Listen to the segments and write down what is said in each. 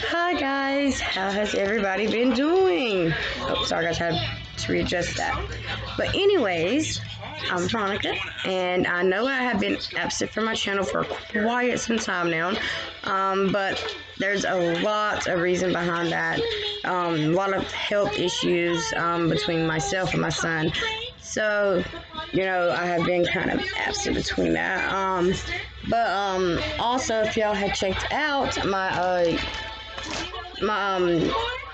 Hi guys, how has everybody been doing? Oh, sorry guys, I had to readjust that. But anyways, I'm Veronica, and I know I have been absent from my channel for quite some time now, but there's a lot of reason behind that. A lot of health issues between myself and my son. So, I have been kind of absent between that. But also, if y'all had checked out my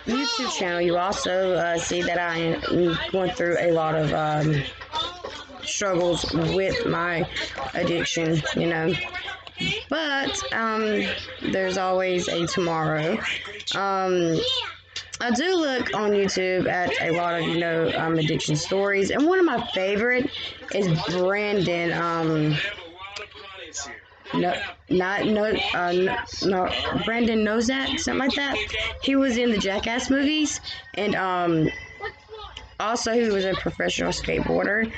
YouTube channel, you also see that I am going through a lot of struggles with my addiction. But there's always a tomorrow. I do look on YouTube at a lot of addiction stories, and one of my favorite is Brandon. No, no, Brandon Nozak, something like that. He was in the Jackass movies, and also he was a professional skateboarder.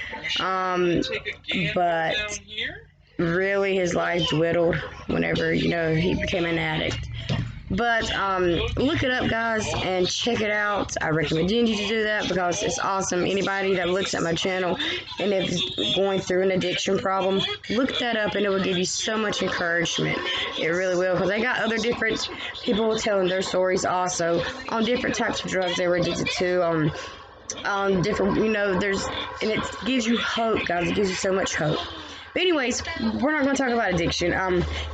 But really, his life dwindled whenever he became an addict. But look it up, guys, and check it out. I recommend you to do that because it's awesome. Anybody that looks at my channel and is going through an addiction problem, look that up, and it will give you so much encouragement. It really will, because I got other different people telling their stories also on different types of drugs they were addicted to. Different, and it gives you hope, guys. It gives you so much hope. But anyways, we're not going to talk about addiction.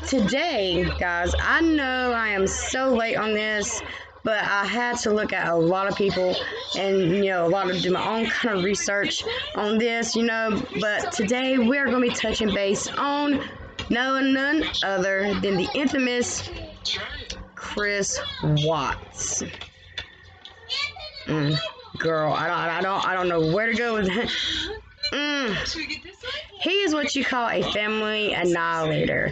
Today, guys, I know I am so late on this, but I had to look at a lot of people and, do my own kind of research on this, But today, we're going to be touching base on none other than the infamous Chris Watts. Girl, I don't know where to go with that. He is what you call a family annihilator.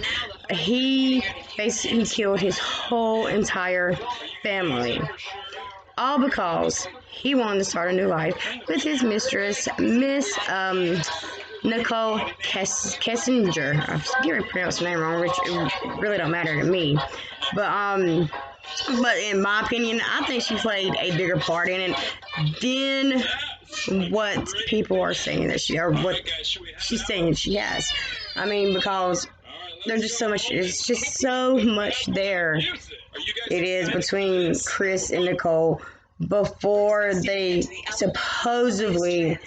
He basically killed his whole entire family, all because he wanted to start a new life with his mistress, Miss Nicole Kessinger. I forget to pronounce her name wrong, which really don't matter to me. But in my opinion, I think she played a bigger part in it than what people are saying that she, or what she's saying she has. I mean, because there's just so much, it's just so much there. It is between Chris and Nicole before they supposedly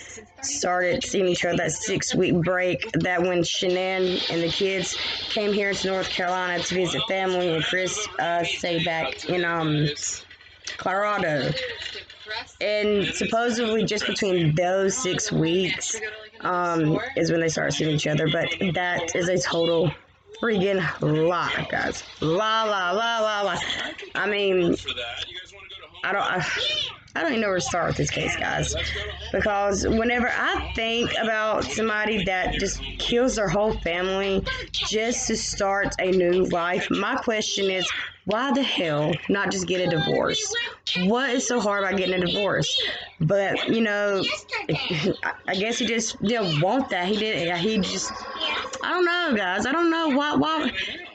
started seeing each other that 6-week break, that when Shanann and the kids came here to North Carolina to visit family, and Chris stayed back in Colorado. And supposedly just between those 6 weeks is when they started seeing each other. But that is a total freaking lie, guys. Lie. I mean, I don't even know where to start with this case, guys. Because whenever I think about somebody that just kills their whole family just to start a new life, my question is, why the hell not just get a divorce? What is so hard about getting a divorce? But, I guess he just didn't want that. He just, I don't know, guys. I don't know why.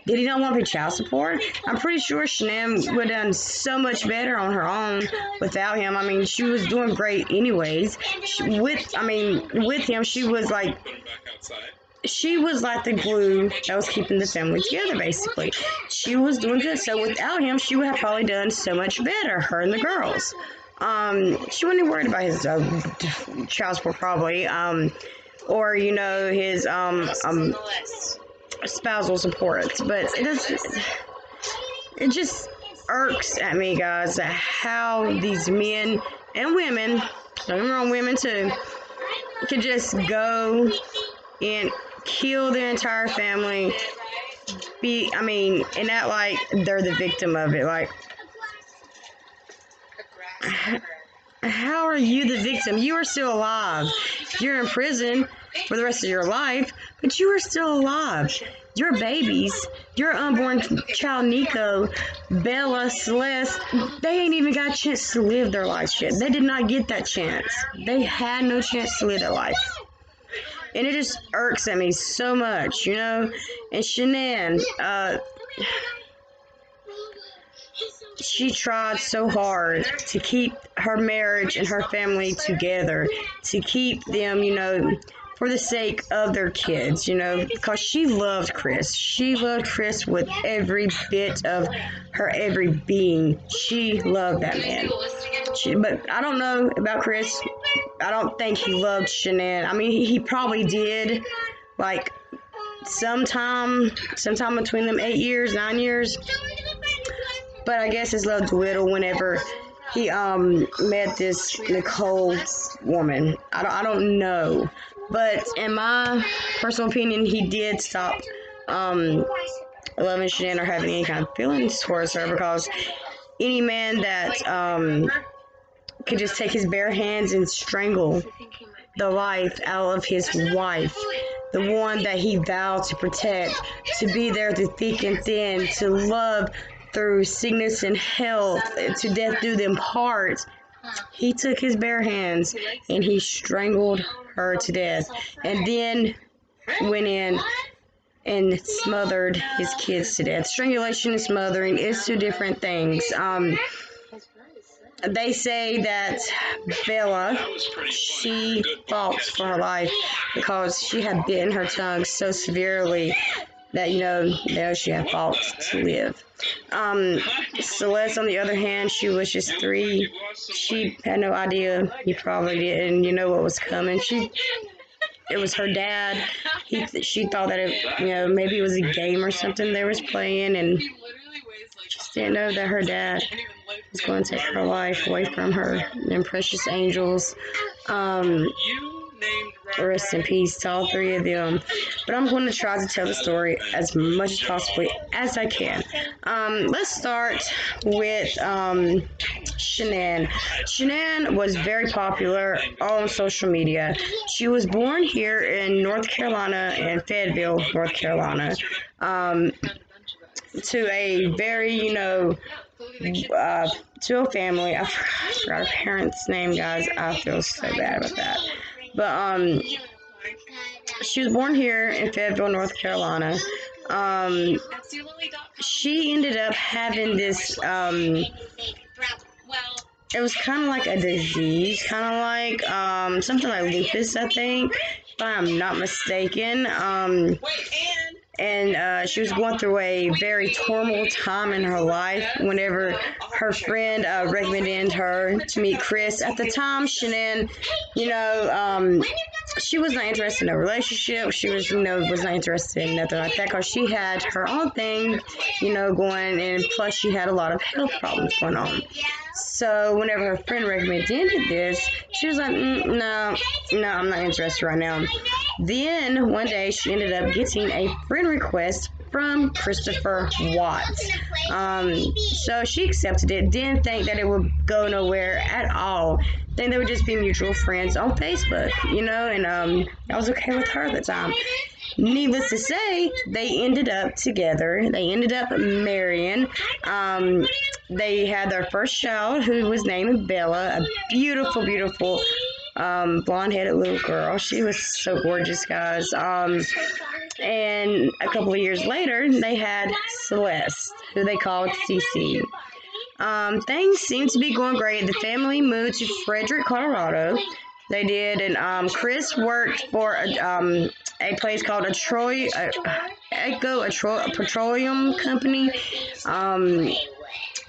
Did he not want to pay child support? I'm pretty sure Shanann would have done so much better on her own without him. I mean, she was doing great anyways. With him, she was like the glue that was keeping the family together, basically. She was doing good. So without him, she would have probably done so much better, her and the girls. She wasn't even worried about his child support, probably. Or, his spousal support. But it just irks at me, guys, how these men and women, don't get me wrong, women too, could just go and kill their entire family, and act like they're the victim of it. Like, how are you the victim? You are still alive. You're in prison for the rest of your life, but you are still alive. Your babies, your unborn child Nico, Bella, Celeste, they ain't even got a chance to live their lives yet. They did not get that chance. They had no chance to live their life. And it just irks at me so much, And Shanann, she tried so hard to keep her marriage and her family together, to keep them, for the sake of their kids, because she loved Chris. She loved Chris with every bit of her every being. She loved that man. But I don't know about Chris. I don't think he loved Shanann. I mean, he probably did, like, sometime between them 8 years, 9 years. But I guess his love dwindled whenever he met this Nicole woman. I don't know. But in my personal opinion, he did stop loving Shanann or having any kind of feelings towards her, because any man that could just take his bare hands and strangle the life out of his wife, the one that he vowed to protect, to be there through thick and thin, to love through sickness and health, to death do them part. He took his bare hands and he strangled her to death, and then went in and smothered his kids to death. Strangulation and smothering is two different things. They say that Bella, she fought for her life because she had bitten her tongue so severely that, now she had fought to live. Celeste, on the other hand, she was just 3. She had no idea. You probably didn't. You know what was coming. It was her dad. She thought that maybe it was a game or something they was playing, and just didn't know that her dad was going to take her life away from her and precious angels. Rest in peace to all 3 of them. But I'm going to try to tell the story as much as possibly as I can. Let's start with Shanann. Shanann was very popular on social media. She was born here in North Carolina, in Fayetteville, North Carolina, to a very, to a family. I forgot her parents' name, guys. I feel so bad about that. But she was born here in Fayetteville, North Carolina. She ended up having this, it was kind of like a disease, kind of like something like lupus, I think, if I'm not mistaken. And she was going through a very turmoil time in her life whenever her friend recommended her to meet Chris. At the time, Shanann, she was not interested in a relationship. She was, was not interested in nothing like that, because she had her own thing, going, and plus she had a lot of health problems going on. So whenever her friend recommended this, she was like, no, I'm not interested right now. Then one day she ended up getting a friend request from Christopher Watts. So she accepted it, didn't think that it would go nowhere at all. Think they would just be mutual friends on Facebook, and I was okay with her at the time. Needless to say, they ended up together. They ended up marrying. They had their first child, who was named Bella, a beautiful, beautiful blonde-headed little girl. She was so gorgeous, guys. And a couple of years later, they had Celeste, who they called CECE. Things seemed to be going great. The family moved to Frederick, Colorado. They did, and Chris worked for a place called a petroleum company,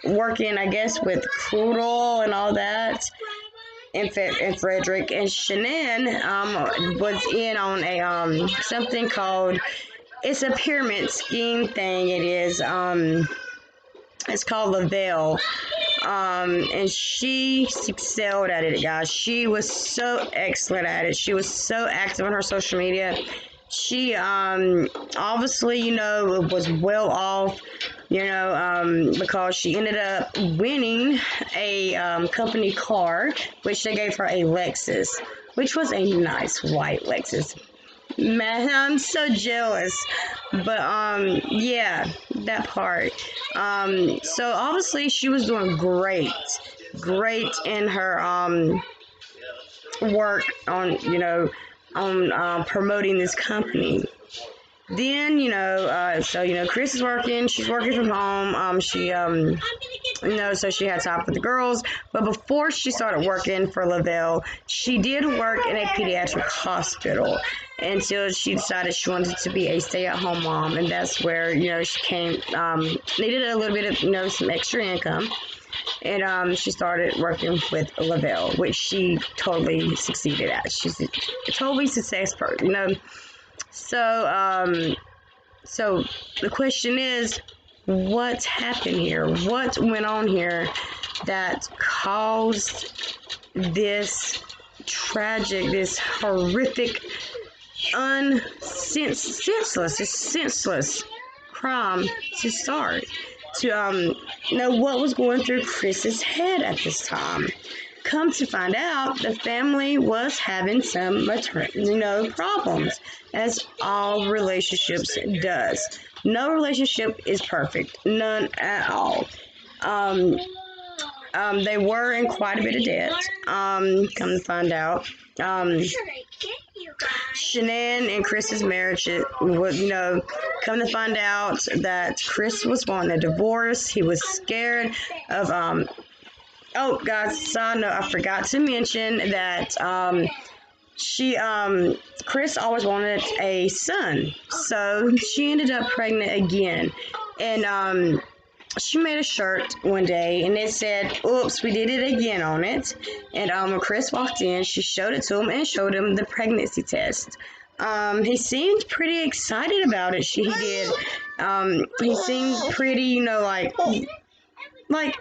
working, I guess, with crude oil and all that in Frederick. And Shanann was in on a something called, it's a pyramid scheme thing. It is it's called Lavelle. And she excelled at it, guys. She was so excellent at it. She was so active on her social media. She obviously, was well off, because she ended up winning a company car, which they gave her a Lexus, which was a nice white Lexus. Man, I'm so jealous. But yeah, that part. So obviously she was doing great in her work on promoting this company. Then, Chris is working. She's working from home. So she had time for the girls. But before she started working for Lavelle, she did work in a pediatric hospital until she decided she wanted to be a stay-at-home mom, and that's where she came. Needed a little bit of some extra income, and she started working with Lavelle, which she totally succeeded at. She's a totally successful. So the question is, what happened here? What went on here that caused this tragic, this horrific, senseless crime to start? To know what was going through Chris's head at this time. Come to find out, the family was having some problems, as all relationships does. No relationship is perfect, none at all. They were in quite a bit of debt. Come to find out, Shanann and Chris's marriage, come to find out that Chris was wanting a divorce. He was scared of Oh, guys, side note, I forgot to mention that Chris always wanted a son, so she ended up pregnant again, and she made a shirt one day, and it said, "Oops, we did it again" on it. And when Chris walked in, she showed it to him and showed him the pregnancy test. He seemed pretty excited about it. He did. He seemed pretty, like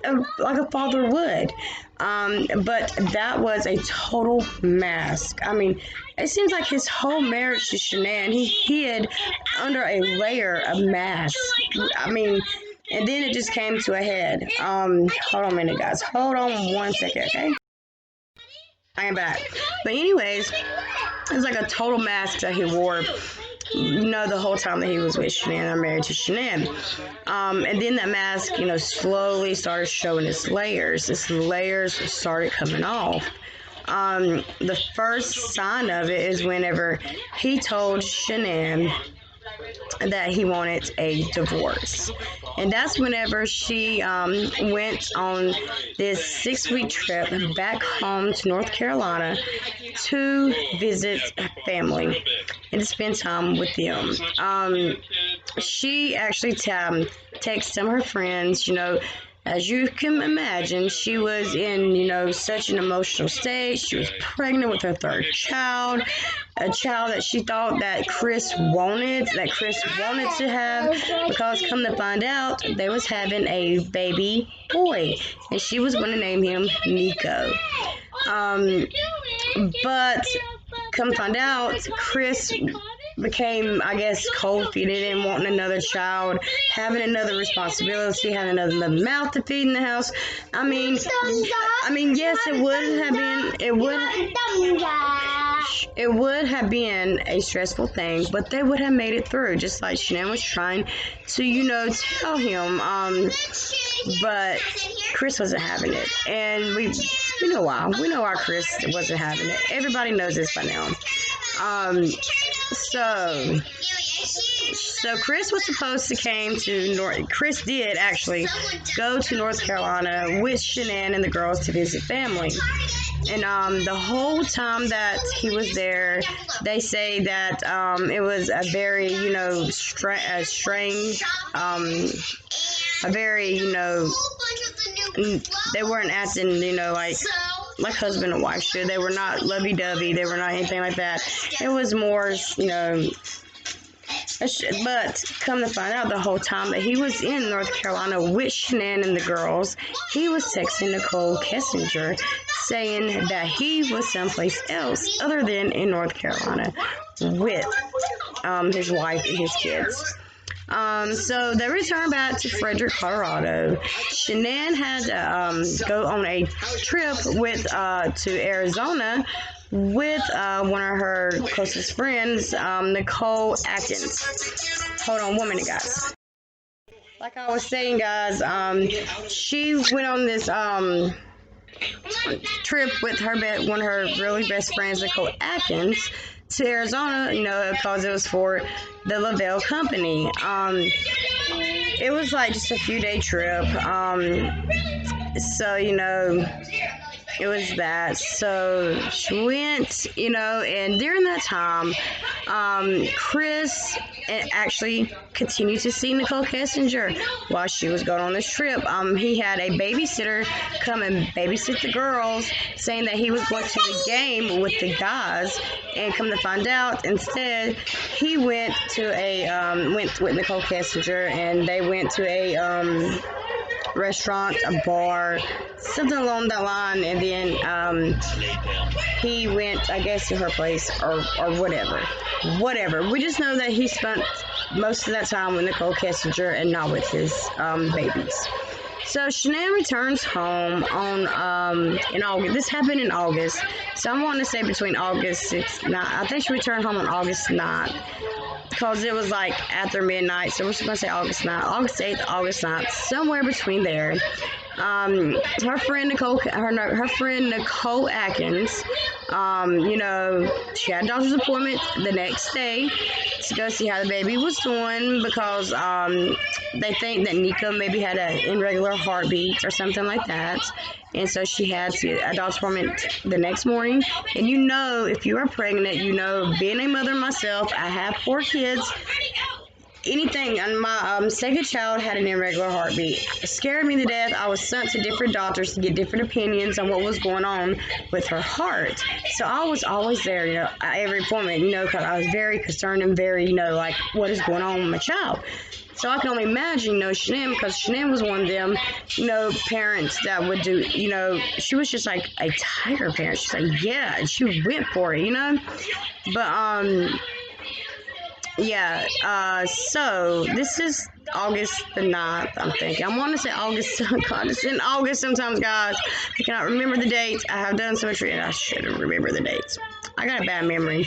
a father would. But that was a total mask. I mean, it seems like his whole marriage to Shanann, he hid under a layer of mask. I mean, and then it just came to a head. Hold on a minute, guys. Hold on 1 second, okay? I am back. But anyways, it's like a total mask that he wore, the whole time that he was with Shanann or married to Shanann. And then that mask, slowly started showing its layers. Its layers started coming off. The first sign of it is whenever he told Shanann that he wanted a divorce. And that's whenever she went on this 6-week trip back home to North Carolina to visit family and to spend time with them. She actually texted some of her friends, as you can imagine, she was in, such an emotional state. She was pregnant with her third child, a child that she thought that Chris wanted to have, because come to find out, they was having a baby boy, and she was going to name him Nico. But come find out, Chris became, I guess, cold feet and wanting another child, having another responsibility, having another mouth to feed in the house. I mean, yes, it would have been a stressful thing, but they would have made it through, just like Shanann was trying to, tell him. But Chris wasn't having it, and we know why. We know why Chris wasn't having it. Everybody knows this by now. So Chris was supposed to Chris did actually go to North Carolina with Shanann and the girls to visit family. And the whole time that he was there, they say that it was a very, strange, a very, they weren't acting, like husband and wife should. They were not lovey-dovey. They were not anything like that. It was more, but come to find out, the whole time that he was in North Carolina with Shanann and the girls, he was texting Nicole Kessinger saying that he was someplace else other than in North Carolina with his wife and his kids. So they returned back to Frederick, Colorado. Shanann had to go on a trip to Arizona with one of her closest friends, Nicole Atkins. Hold on 1 minute, guys. Like I was saying, guys, she went on this trip with one of her really best friends, Nicole Atkins, to Arizona, because it was for the Lavelle company. It was like just a few day trip. So, it was that. So she went, and during that time, Chris actually continued to see Nicole Kessinger while she was going on this trip. He had a babysitter come and babysit the girls, saying that he was going to the game with the guys, and come to find out, instead, he went with Nicole Kessinger, and they went to a restaurant, a bar, something along that line, and then he went, I guess, to her place or whatever. We just know that he spent most of that time with Nicole Kessinger and not with his babies. So Shanann returns home in August. This happened in August, so I'm wanting to say between August 6th, 9th. I think she returned home on August 9th. Because it was like after midnight, so we're just gonna say August 9th, August 8th, August 9th, somewhere between there. Her friend Nicole Atkins, she had a doctor's appointment the next day to go see how the baby was doing, because they think that Nika maybe had an irregular heartbeat or something like that. And so she had to get a doctor's appointment the next morning. And if you are pregnant, being a mother myself, I have 4 kids. Anything, and my second child had an irregular heartbeat. It scared me to death. I was sent to different doctors to get different opinions on what was going on with her heart. So I was always there, at every appointment, because I was very concerned and very, like, what is going on with my child. So I can only imagine, Shanann, because Shanann was one of them, parents that would do, she was just like a tiger parent. She's like, yeah, and she went for it, But, yeah, so this is August the 9th, I'm thinking. I want to say August. God, it's in August sometimes, guys. I cannot remember the dates. I have done so much reading. I should remember the dates. I got a bad memory.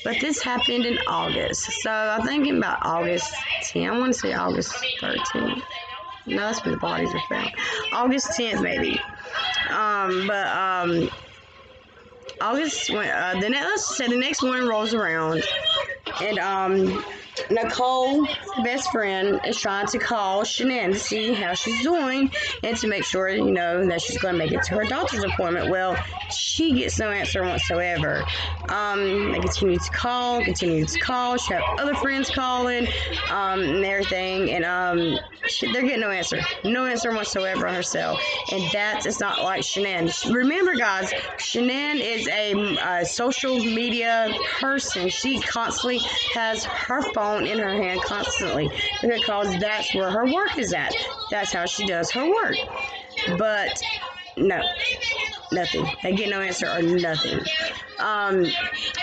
But this happened in August. So I'm thinking about August 10th. I want to say August 13th. No, that's when the bodies are found. August 10th, maybe. August, let's say the next morning rolls around, and Nicole, best friend, is trying to call Shanann to see how she's doing and to make sure, that she's going to make it to her doctor's appointment. Well, she gets no answer whatsoever. They continue to call. She had other friends calling, and everything, and they're getting no answer whatsoever on her cell. And it's not like Shanann. Remember, guys, Shanann is a social media person. She constantly has her phone in her hand constantly, because that's where her work is at. That's how she does her work. But no, nothing. They get no answer or nothing.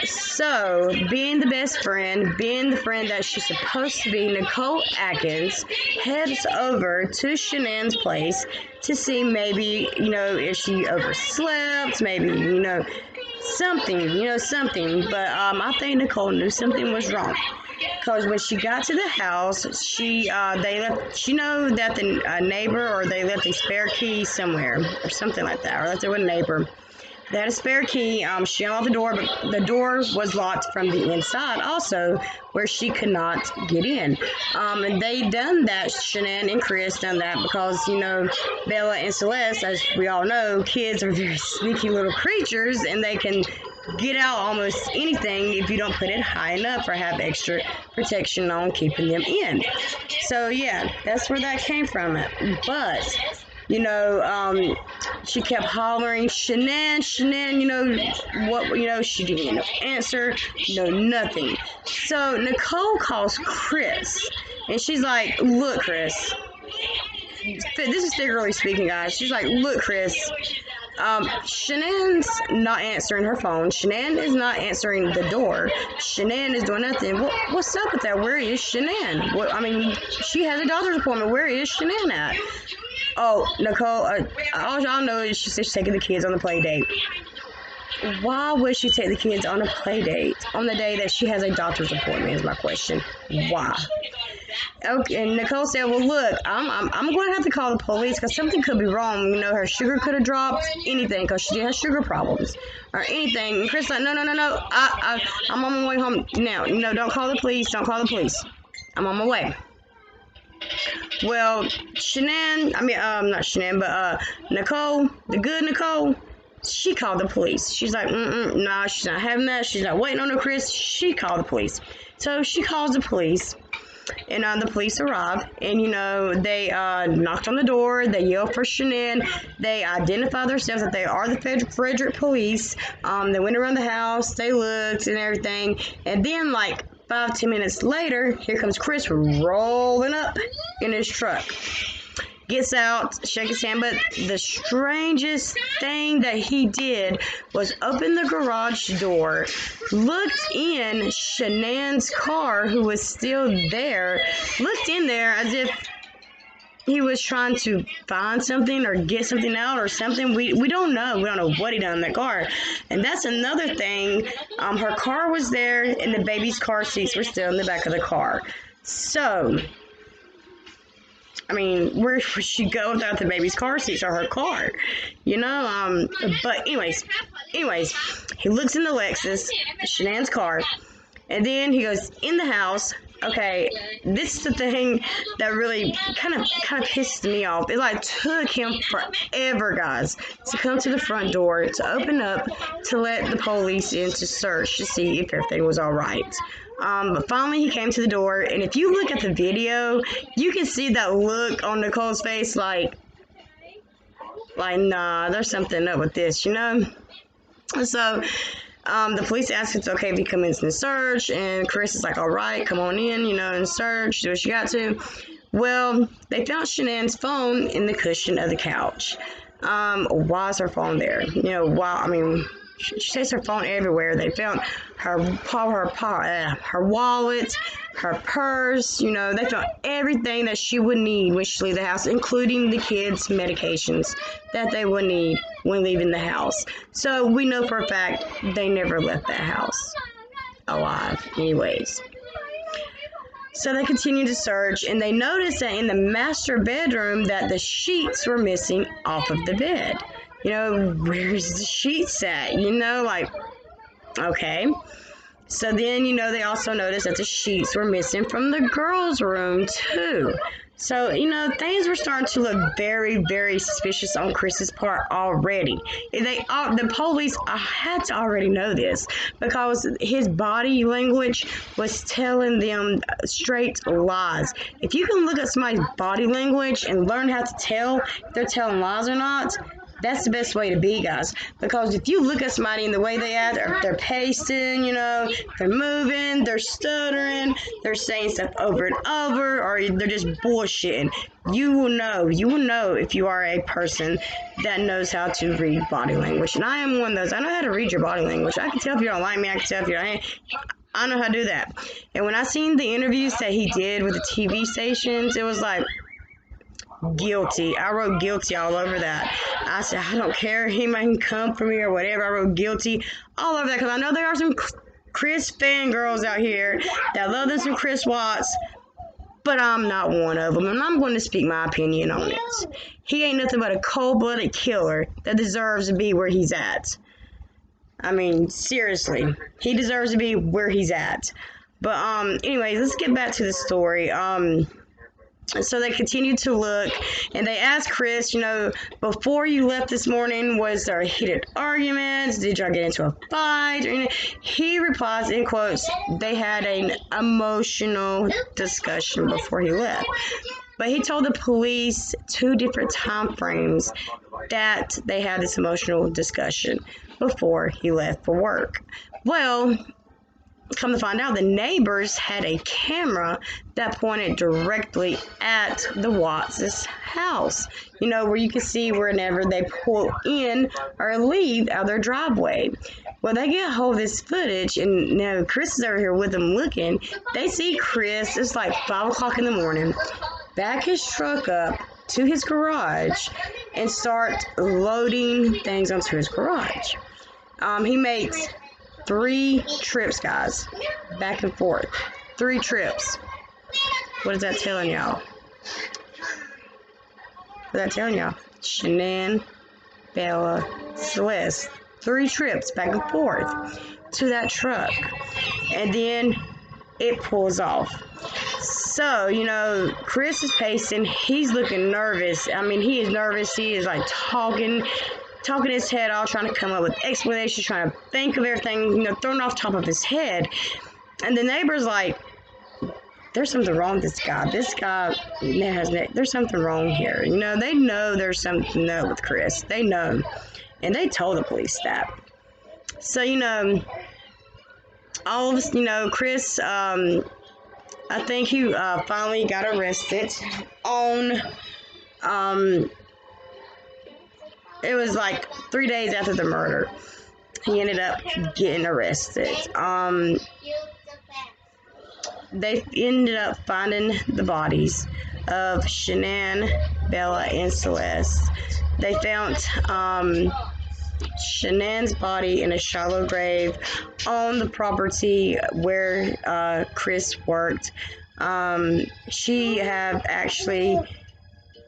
So, being the best friend, being the friend that she's supposed to be, Nicole Atkins heads over to Shanann's place to see maybe, if she overslept, maybe, something. But I think Nicole knew something was wrong. Because when she got to the house, they left. She know that the neighbor, or they left a spare key somewhere or something like that, or left it with a neighbor. They had a spare key. She unlocked the door, but the door was locked from the inside also, where she could not get in. And they done that, Shanann and Chris done that because, Bella and Celeste, as we all know, kids are very sneaky little creatures, and they can get out almost anything if you don't put it high enough or have extra protection on keeping them in. So, yeah, that's where that came from. But she kept hollering, Shanann, she didn't get no answer, nothing. So Nicole calls Chris, and she's like, look, Chris, this is figuratively speaking, guys. She's like, look, Chris, Shanann's not answering her phone. Shanann is not answering the door. Shanann is doing nothing. What's up with that? Where is Shanann? She has a doctor's appointment. Where is Shanann at? Oh, Nicole, all y'all know is she's taking the kids on the play date. Why would she take the kids on a play date on the day that she has a doctor's appointment is my question. Why? Okay, and Nicole said, "Well, look, I'm going to have to call the police because something could be wrong. You know, her sugar could have dropped, anything, because she has sugar problems or anything." And Chris like, "No, no, no, no. I'm on my way home now. No, don't call the police. Don't call the police. I'm on my way." Well, not Shanann, but Nicole, the good Nicole, she called the police. She's like, nah, she's not having that. She's not waiting on her Chris. She called the police. So she calls the police, and the police arrive, and they knocked on the door. They yelled for Shanann. They identified themselves that they are the Frederick police. They went around the house. They looked and everything, and then like 5-10 minutes later, here comes Chris rolling up in his truck. Gets out, shake his hand, but the strangest thing that he did was open the garage door, looked in Shanann's car, who was still there, looked in there as if he was trying to find something or get something out or something. We don't know. We don't know what he done in that car. And that's another thing. Her car was there, and the baby's car seats were still in the back of the car. So, I mean, where would she go without the baby's car seats or her car? But anyways, he looks in the Lexus, Shanann's car, and then he goes in the house. Okay, this is the thing that really kind of pissed me off. It like took him forever, guys, to come to the front door, to open up, to let the police in to search to see if everything was all right. But finally he came to the door, and if you look at the video, you can see that look on Nicole's face, like nah, there's something up with this, So the police asked if it's okay if he comes in and search, and Chris is like, all right, come on in, and search, do what you got to. Well, they found Shanann's phone in the cushion of the couch. Why is her phone there? She takes her phone everywhere. They found her wallet, her purse. They found everything that she would need when she leaves the house, including the kids' medications that they would need when leaving the house. So we know for a fact they never left that house alive anyways. So they continued to search, and they noticed that in the master bedroom that the sheets were missing off of the bed. Where's the sheets at? Okay. So then, they also noticed that the sheets were missing from the girls' room, too. So, things were starting to look very, very suspicious on Chris's part already. The police had to already know this because his body language was telling them straight lies. If you can look at somebody's body language and learn how to tell if they're telling lies or not, that's the best way to be, guys. Because if you look at somebody in the way they act, they're pacing, they're moving, they're stuttering, they're saying stuff over and over, or they're just bullshitting, you will know if you are a person that knows how to read body language. And I am one of those. I know how to read your body language. I can tell if you don't like me. I can tell if you don't. I know how to do that. And when I seen the interviews that he did with the TV stations, it was like, guilty. I wrote guilty all over that. I said, I don't care. He might come for me or whatever. I wrote guilty all over that because I know there are some Chris fangirls out here that love them some Chris Watts, but I'm not one of them, and I'm going to speak my opinion on it. He ain't nothing but a cold-blooded killer that deserves to be where he's at. I mean, seriously, he deserves to be where he's at. But anyways, let's get back to the story. So they continued to look, and they asked Chris, before you left this morning, was there heated arguments? Did y'all get into a fight? He replies, in quotes, they had an emotional discussion before he left. But he told the police 2 different time frames that they had this emotional discussion before he left for work. Well, come to find out, the neighbors had a camera that pointed directly at the Watts' house, where you can see whenever they pull in or leave out their driveway. Well, they get a hold of this footage, and Chris is over here with them looking. They see Chris, it's like 5 o'clock in the morning, back his truck up to his garage and start loading things onto his garage. He makes 3 trips, guys, back and forth. 3 trips. What is that telling y'all? What's that telling y'all? Shanann, Bella, Celeste. 3 trips back and forth to that truck. And then it pulls off. So, you know, Chris is pacing. He's looking nervous. I mean, he is nervous. He is like talking his head off, trying to come up with explanations, trying to think of everything, you know, thrown off top of his head. And the neighbor's like, there's something wrong with this guy. This guy there's something wrong here. You know, they know there's something up with Chris. They know. And they told the police that. So, you know, all of us, you know, Chris, I think he finally got arrested on, it was like 3 days after the murder. He ended up getting arrested. They ended up finding the bodies of Shanann, Bella, and Celeste. They found Shanann's body in a shallow grave on the property where Chris worked. She had actually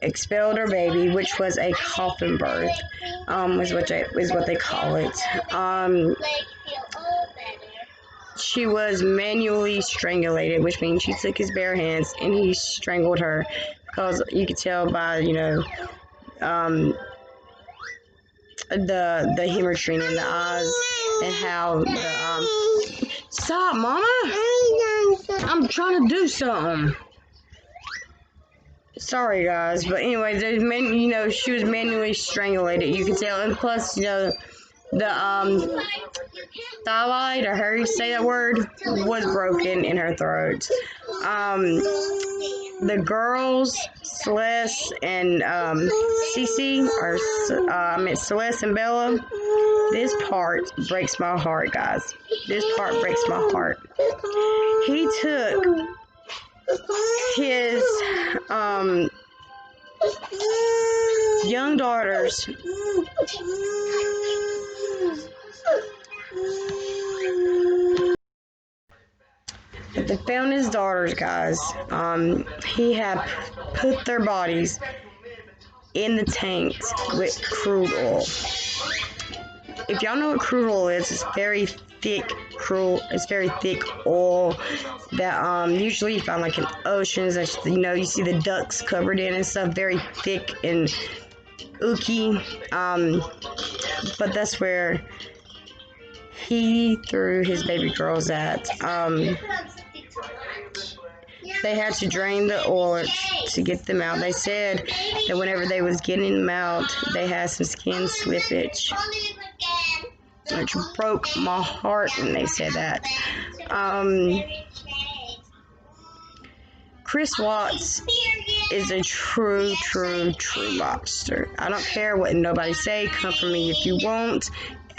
expelled her baby, which was a coffin birth, is what they call it. She was manually strangulated, which means she took his bare hands and he strangled her, because you could tell by, you know, the hemorrhaging in the eyes and how the stop, mama, I'm trying to do something. Sorry guys, but anyways, you know, she was manually strangulated, you can tell. And plus, you know, the thyroid, or however you say that word, was broken in her throat. The girls, Celeste and CECE, or Celeste and Bella, this part breaks my heart, guys. This part breaks my heart. He took his young daughters they found his daughters, guys. He had put their bodies in the tanks with crude oil. If y'all know what crude oil is, it's very thick it's very thick oil that usually you find like in oceans, that, you know, you see the ducks covered in and stuff, very thick and ooky. But that's where he threw his baby girls at. They had to drain the oil to get them out. They said that whenever they was getting them out, they had some skin slippage, which broke my heart when they said that. Chris Watts is a true monster. I don't care what nobody say. Come for me if you want.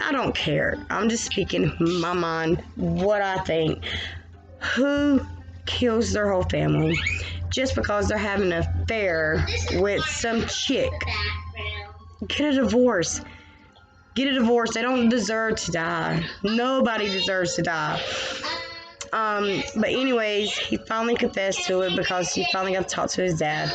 I don't care. I'm just speaking my mind, what I think. Who kills their whole family just because they're having an affair with some chick? Get a divorce. Get a divorce. They don't deserve to die. Nobody deserves to die. But anyways, he finally confessed to it because he finally got to talk to his dad.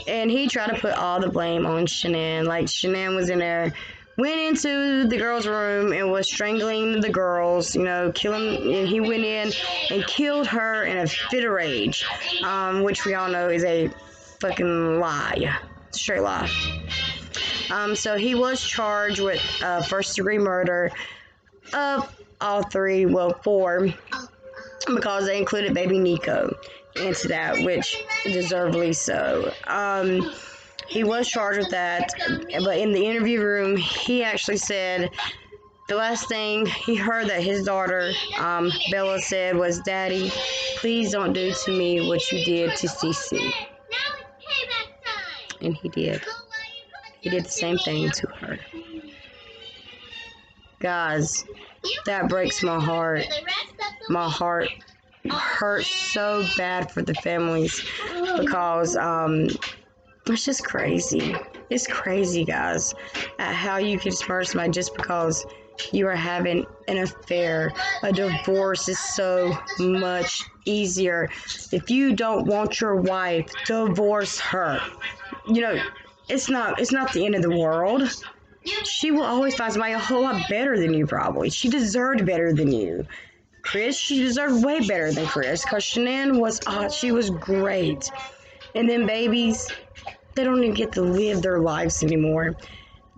And he tried to put all the blame on Shanann. Like, Shanann was in there, went into the girls' room and was strangling the girls, you know, killing, and he went in and killed her in a fit of rage, which we all know is a fucking lie. Straight lie. So he was charged with first-degree murder of all 4, because they included baby Nico into that, which deservedly so. He was charged with that, but in the interview room, he actually said the last thing he heard that his daughter, Bella, said was, "Daddy, please don't do to me what you did to CeCe." And he did. He did the same thing to her. Guys, that breaks my heart. My heart hurts so bad for the families, because it's just crazy. It's crazy, guys, at how you can murder somebody just because you are having an affair. A divorce is so much easier. If you don't want your wife, divorce her. You know, it's not the end of the world. She will always find somebody a whole lot better than you, probably. She deserved better than you. Chris, she deserved way better than Chris, because Shanann was, she was great. And then babies, they don't even get to live their lives anymore.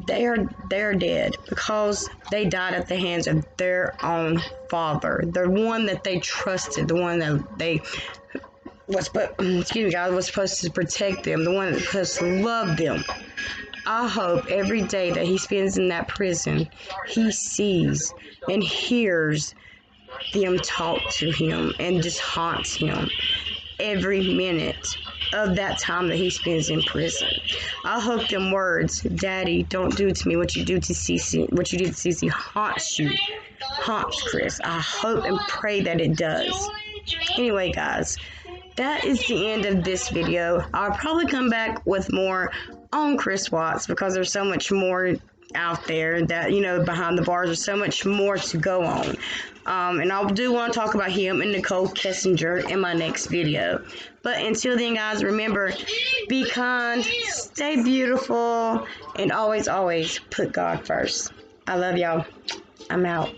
They're dead because they died at the hands of their own father, the one that they trusted, the one that they God was supposed to protect them, the one that was supposed to love them. I hope every day that he spends in that prison, he sees and hears them talk to him and just haunts him every minute of that time that he spends in prison. I hope them words, Daddy, don't do to me what you do to CeCe, what you did to CeCe, haunts Chris. I hope and pray that it does. Anyway, guys, that is the end of this video. I'll probably come back with more on Chris Watts, because there's so much more out there that, behind the bars, there's so much more to go on. And I do want to talk about him and Nicole Kessinger in my next video. But until then, guys, remember, be kind, stay beautiful, and always, always put God first. I love y'all. I'm out.